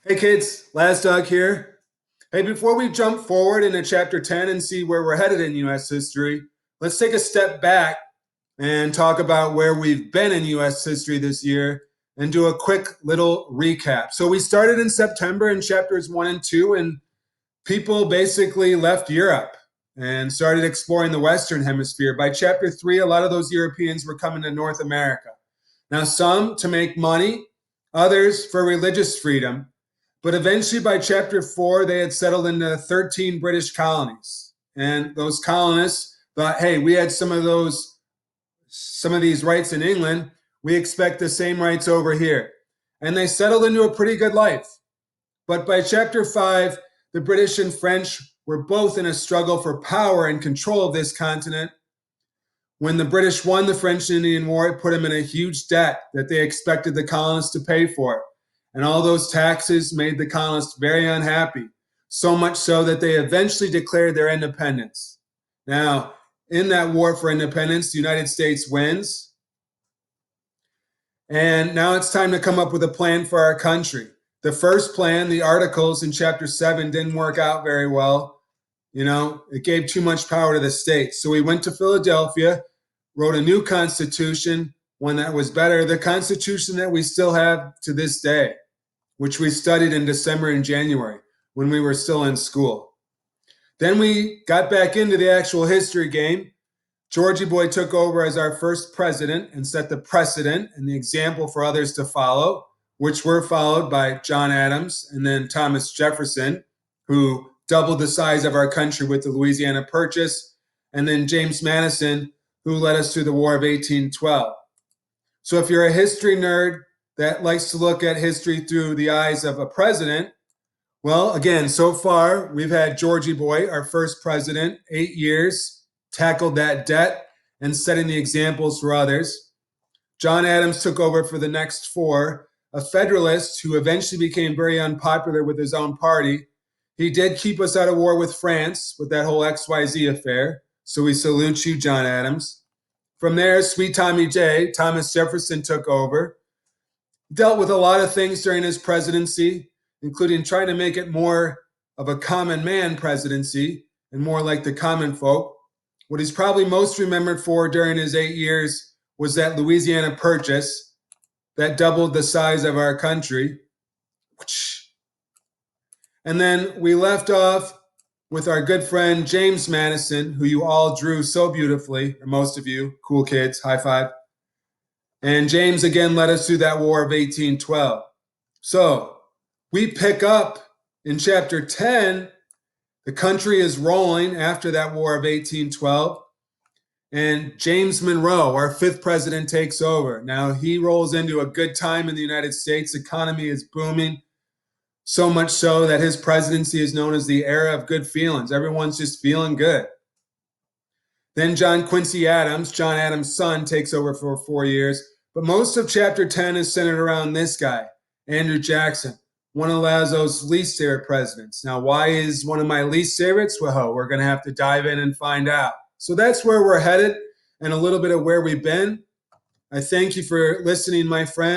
Hey kids, Last Dog here. Hey, before we jump forward into chapter 10 and see where we're headed in US history, let's take a step back and talk about where we've been in US history this year and do a quick little recap. So we started in September in chapters 1 and 2, and people basically left Europe and started exploring the Western Hemisphere. By chapter 3, a lot of those Europeans were coming to North America. Now, some to make money, others for religious freedom. But eventually, by chapter 4, they had settled into 13 British colonies. And those colonists thought, hey, we had some of these rights in England. We expect the same rights over here. And they settled into a pretty good life. But by chapter 5, the British and French were both in a struggle for power and control of this continent. When the British won the French Indian War, it put them in a huge debt that they expected the colonists to pay for. And all those taxes made the colonists very unhappy, so much so that they eventually declared their independence. Now, in that war for independence, the United States wins. And now it's time to come up with a plan for our country. The first plan, the articles in chapter 7, didn't work out very well. It gave too much power to the states. So we went to Philadelphia, wrote a new constitution, one that was better, the constitution that we still have to this day, which we studied in December and January when we were still in school. Then we got back into the actual history game. Georgie Boy took over as our first president and set the precedent and the example for others to follow, which were followed by John Adams and then Thomas Jefferson, who doubled the size of our country with the Louisiana Purchase, and then James Madison, who led us through the War of 1812. So if you're a history nerd that likes to look at history through the eyes of a president, well, again, so far we've had Georgie Boy, our first president, 8 years, tackled that debt and setting the examples for others. John Adams took over for the next 4, a Federalist who eventually became very unpopular with his own party. He did keep us out of war with France with that whole XYZ affair. So we salute you, John Adams. From there, sweet Tommy J, Thomas Jefferson took over. Dealt with a lot of things during his presidency, including trying to make it more of a common man presidency and more like the common folk. What he's probably most remembered for during his 8 years was that Louisiana Purchase that doubled the size of our country. And then we left off with our good friend James Madison, who you all drew so beautifully, or most of you, cool kids, high five. And James again led us through that War of 1812. So we pick up in chapter 10, the country is rolling after that War of 1812. And James Monroe, our 5th president, takes over. Now he rolls into a good time in the United States. Economy is booming. So much so that his presidency is known as the era of good feelings. Everyone's just feeling good. Then John Quincy Adams, John Adams' son, takes over for 4 years. But most of chapter 10 is centered around this guy, Andrew Jackson, one of Lazo's least favorite presidents. Now, why is one of my least favorites? Well, we're going to have to dive in and find out. So that's where we're headed and a little bit of where we've been. I thank you for listening, my friend.